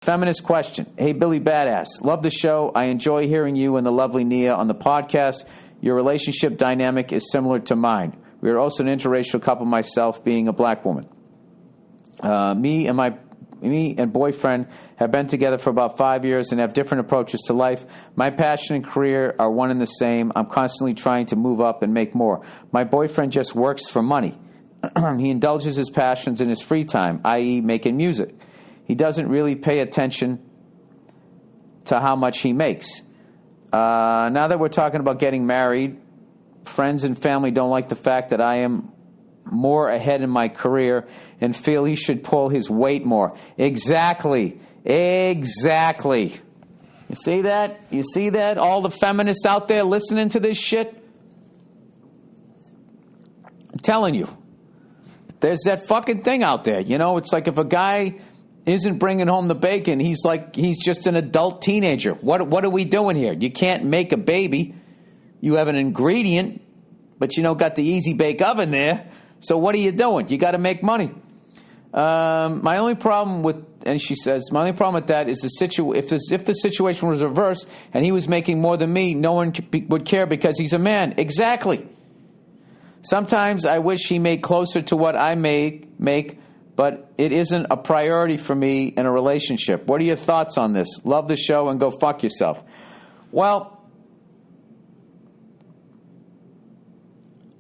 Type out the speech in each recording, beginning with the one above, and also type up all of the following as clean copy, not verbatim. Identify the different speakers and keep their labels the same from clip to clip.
Speaker 1: Feminist question. Hey, Billy Badass. Love the show. I enjoy hearing you and the lovely Nia on the podcast. Your relationship dynamic is similar to mine. We are also an interracial couple, myself being a black woman. Me and boyfriend have been together for about 5 years and have different approaches to life. My passion and career are one and the same. I'm constantly trying to move up and make more. My boyfriend just works for money. He indulges his passions in his free time, i.e. making music. He doesn't really pay attention to how much he makes. Now that we're talking about getting married, friends and family don't like the fact that I am more ahead in my career and feel he should pull his weight more. Exactly. You see that? You see that? All the feminists out there listening to this shit? I'm telling you. There's that fucking thing out there. You know, it's like if a guy isn't bringing home the bacon, he's just an adult teenager. What are we doing here? You can't make a baby. You have an ingredient, but got the easy bake oven there. So what are you doing? You got to make money. My only problem with, and she says, my only problem with that is if the situation was reversed and he was making more than me, no one would care because he's a man. Exactly. Sometimes I wish he made closer to what I make, but it isn't a priority for me in a relationship. What are your thoughts on this? Love the show and go fuck yourself. Well,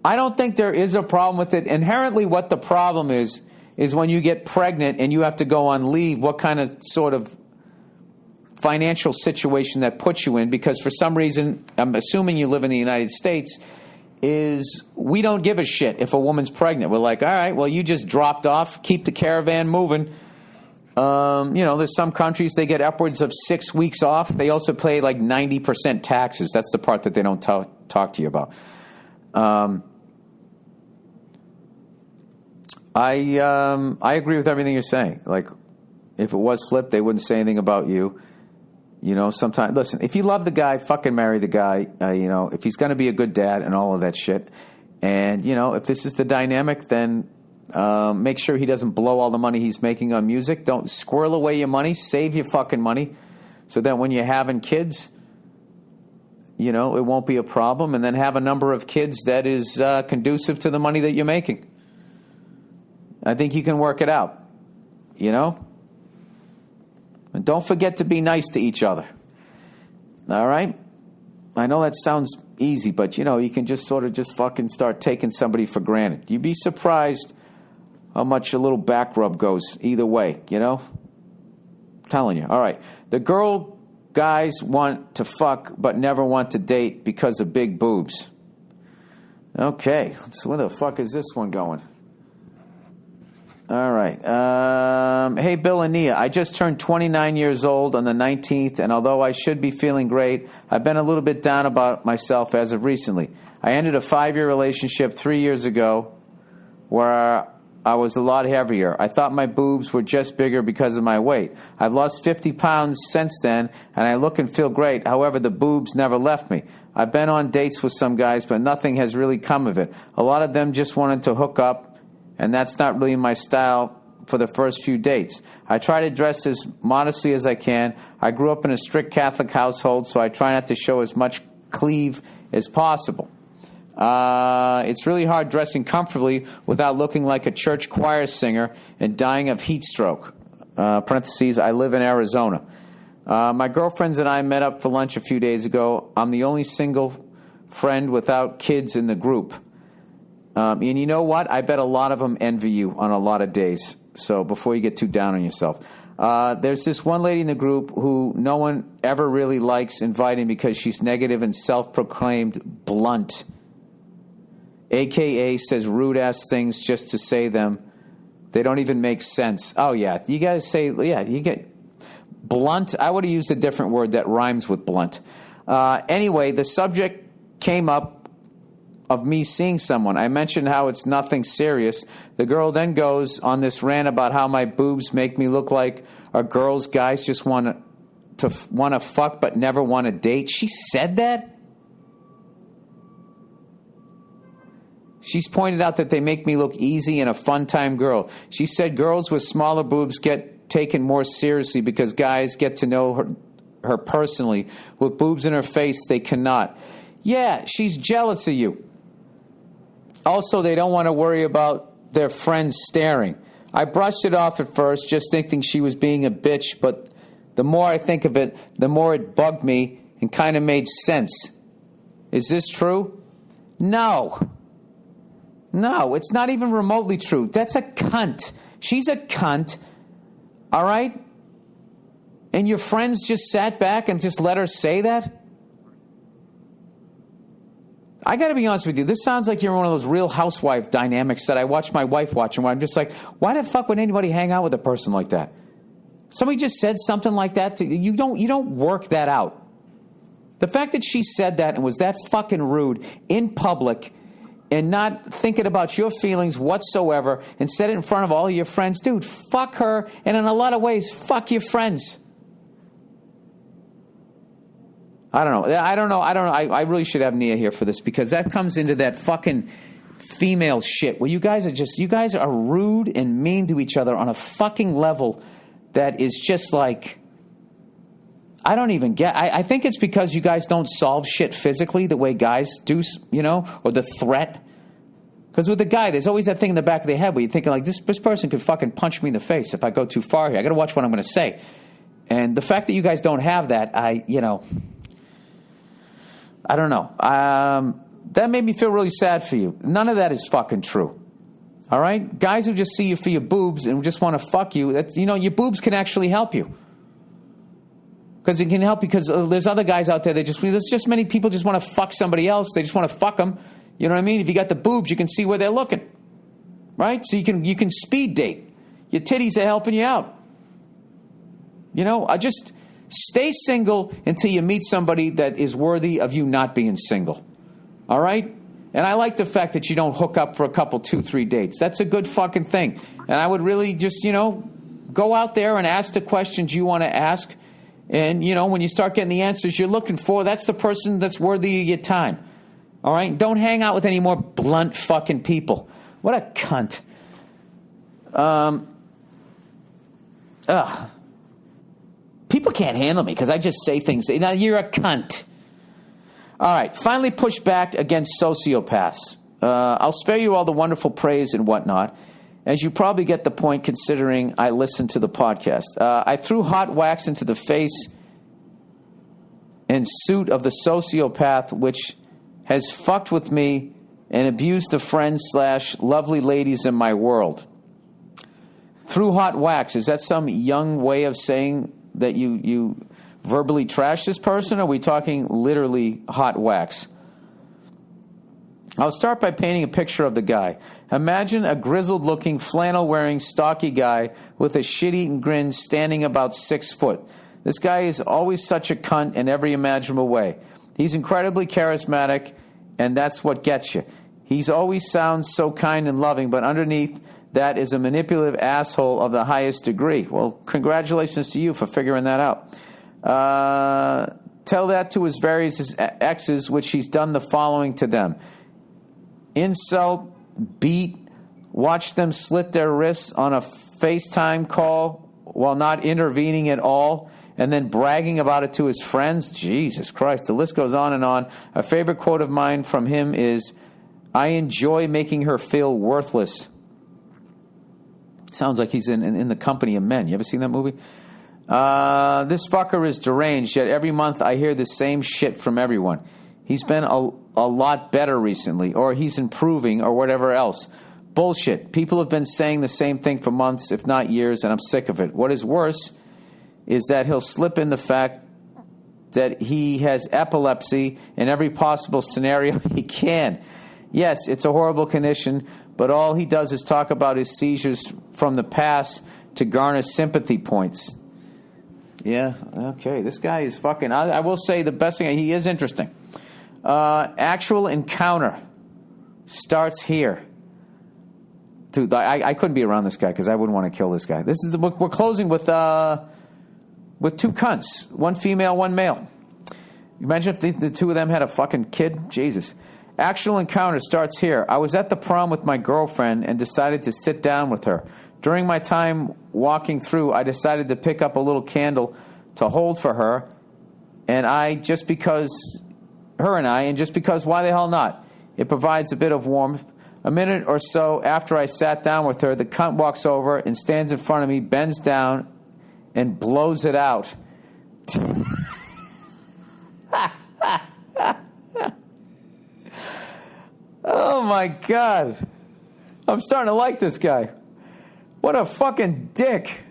Speaker 1: I don't think there is a problem with it. Inherently, what the problem is when you get pregnant and you have to go on leave, what kind of sort of financial situation that puts you in. Because for some reason, I'm assuming you live in the United States, is we don't give a shit if a woman's pregnant. We're like, all right, well, you just dropped off. Keep the caravan moving. There's some countries, they get upwards of 6 weeks off. They also pay like 90% taxes. That's the part that they don't talk to you about. I agree with everything you're saying. Like, if it was flipped, they wouldn't say anything about you. Sometimes, listen, if you love the guy, fucking marry the guy. If he's going to be a good dad and all of that shit. And, if this is the dynamic, then make sure he doesn't blow all the money he's making on music. Don't squirrel away your money. Save your fucking money so that when you're having kids, it won't be a problem. And then have a number of kids that is conducive to the money that you're making. I think you can work it out, And don't forget to be nice to each other. All right? I know that sounds easy, but, you can just sort of just fucking start taking somebody for granted. You'd be surprised how much a little back rub goes either way, I'm telling you. All right. The girl guys want to fuck but never want to date because of big boobs. Okay. So where the fuck is this one going? All right. Hey, Bill and Nia, I just turned 29 years old on the 19th, and although I should be feeling great, I've been a little bit down about myself as of recently. I ended a 5-year relationship 3 years ago where I was a lot heavier. I thought my boobs were just bigger because of my weight. I've lost 50 pounds since then, and I look and feel great. However, the boobs never left me. I've been on dates with some guys, but nothing has really come of it. A lot of them just wanted to hook up, and that's not really my style for the first few dates. I try to dress as modestly as I can. I grew up in a strict Catholic household, so I try not to show as much cleave as possible. It's really hard dressing comfortably without looking like a church choir singer and dying of heat stroke. Parentheses, I live in Arizona. My girlfriends and I met up for lunch a few days ago. I'm the only single friend without kids in the group. And you know what? I bet a lot of them envy you on a lot of days. So before you get too down on yourself. There's this one lady in the group who no one ever really likes inviting because she's negative and self-proclaimed blunt. AKA says rude-ass things just to say them. They don't even make sense. Oh, yeah. You guys say, yeah, you get blunt. I would have used a different word that rhymes with blunt. Anyway, the subject came up of me seeing someone. I mentioned how it's nothing serious. The girl then goes on this rant about how my boobs make me look like a girl's guys just want to fuck but never want to date. She said that? She's pointed out that they make me look easy and a fun-time girl. She said girls with smaller boobs get taken more seriously because guys get to know her personally. With boobs in her face, they cannot. Yeah, she's jealous of you. Also, they don't want to worry about their friends staring. I brushed it off at first, just thinking she was being a bitch, but the more I think of it, the more it bugged me and kind of made sense. Is this true? No. No, it's not even remotely true. That's a cunt. She's a cunt. All right? And your friends just sat back and just let her say that? I got to be honest with you. This sounds like you're one of those Real Housewife dynamics that I watch my wife watching, where I'm just like, why the fuck would anybody hang out with a person like that? Somebody just said something like that. You don't work that out. The fact that she said that and was that fucking rude in public and not thinking about your feelings whatsoever and said it in front of all of your friends, dude, fuck her. And in a lot of ways, fuck your friends. I don't know. I really should have Nia here for this, because that comes into that fucking female shit where you guys are rude and mean to each other on a fucking level that is just like, I don't even get. I think it's because you guys don't solve shit physically the way guys do, or the threat. Because with the guy, there's always that thing in the back of their head where you're thinking like, this person could fucking punch me in the face if I go too far here. I got to watch what I'm going to say. And the fact that you guys don't have that, I don't know. That made me feel really sad for you. None of that is fucking true. All right? Guys who just see you for your boobs and just want to fuck you, your boobs can actually help you. Because it can help you, because there's other guys out there there's just many people just want to fuck somebody else. They just want to fuck them. You know what I mean? If you got the boobs, you can see where they're looking. Right? So you can speed date. Your titties are helping you out. I just stay single until you meet somebody that is worthy of you not being single. All right? And I like the fact that you don't hook up for a couple, 2, 3 dates. That's a good fucking thing. And I would really just, go out there and ask the questions you want to ask. And, when you start getting the answers you're looking for, that's the person that's worthy of your time. All right? Don't hang out with any more blunt fucking people. What a cunt. People can't handle me because I just say things. Now, you're a cunt. All right. Finally pushed back against sociopaths. I'll spare you all the wonderful praise and whatnot, as you probably get the point considering I listened to the podcast. I threw hot wax into the face and suit of the sociopath, which has fucked with me and abused the friends/lovely ladies in my world. Threw hot wax. Is that some young way of saying that you verbally trash this person? Or are we talking literally hot wax? I'll start by painting a picture of the guy. Imagine a grizzled-looking, flannel-wearing, stocky guy with a shit-eating grin standing about 6 foot. This guy is always such a cunt in every imaginable way. He's incredibly charismatic, and that's what gets you. He's always sounds so kind and loving, but underneath that is a manipulative asshole of the highest degree. Well, congratulations to you for figuring that out. Tell that to his various exes, which he's done the following to them. Insult, beat, watch them slit their wrists on a FaceTime call while not intervening at all, and then bragging about it to his friends. Jesus Christ, the list goes on and on. A favorite quote of mine from him is, "I enjoy making her feel worthless." Sounds like he's in the company of men. You ever seen that movie? This fucker is deranged, yet every month I hear the same shit from everyone. He's been a lot better recently, or he's improving, or whatever else. Bullshit. People have been saying the same thing for months, if not years, and I'm sick of it. What is worse is that he'll slip in the fact that he has epilepsy in every possible scenario he can. Yes, it's a horrible condition, but all he does is talk about his seizures from the past to garner sympathy points. Yeah, okay. This guy is fucking... I will say the best thing... He is interesting. Actual encounter starts here. Dude, I couldn't be around this guy because I wouldn't want to kill this guy. We're closing with 2 cunts. 1 female, 1 male. Imagine if the 2 of them had a fucking kid. Jesus. Actual encounter starts here. I was at the prom with my girlfriend and decided to sit down with her. During my time walking through, I decided to pick up a little candle to hold for her, and just because, why the hell not? It provides a bit of warmth. A minute or so after I sat down with her, the cunt walks over and stands in front of me, bends down, and blows it out. Oh, my God. I'm starting to like this guy. What a fucking dick.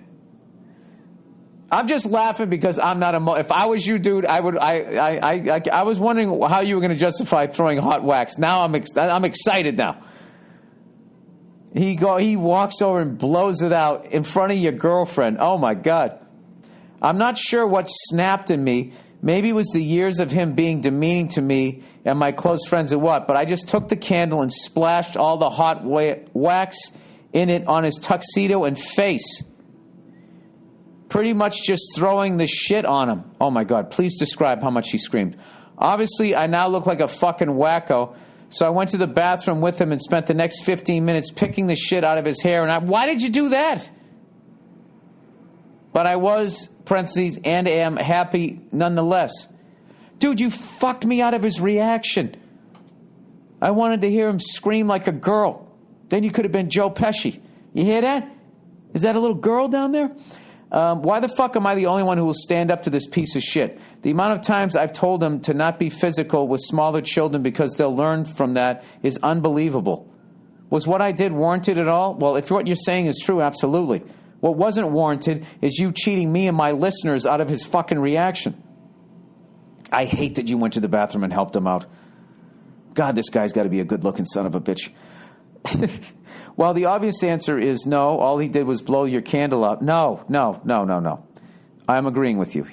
Speaker 1: I'm just laughing because I'm not if I was you, dude, I was wondering how you were going to justify throwing hot wax. Now I'm excited now. He walks over and blows it out in front of your girlfriend. Oh my God. I'm not sure what snapped in me. Maybe it was the years of him being demeaning to me and my close friends or what, but I just took the candle and splashed all the hot wax in it on his tuxedo and face. Pretty much just throwing the shit on him. Oh my God, please describe how much he screamed. Obviously, I now look like a fucking wacko, so I went to the bathroom with him and spent the next 15 minutes picking the shit out of his hair. And why did you do that? But I was, parentheses, and am happy nonetheless. Dude, you fucked me out of his reaction. I wanted to hear him scream like a girl. Then you could have been Joe Pesci. You hear that? Is that a little girl down there? Why the fuck am I the only one who will stand up to this piece of shit? The amount of times I've told him to not be physical with smaller children because they'll learn from that is unbelievable. Was what I did warranted at all? Well, if what you're saying is true, absolutely. What wasn't warranted is you cheating me and my listeners out of his fucking reaction. I hate that you went to the bathroom and helped him out. God, this guy's got to be a good-looking son of a bitch. Well, the obvious answer is no. All he did was blow your candle out. No. I'm agreeing with you.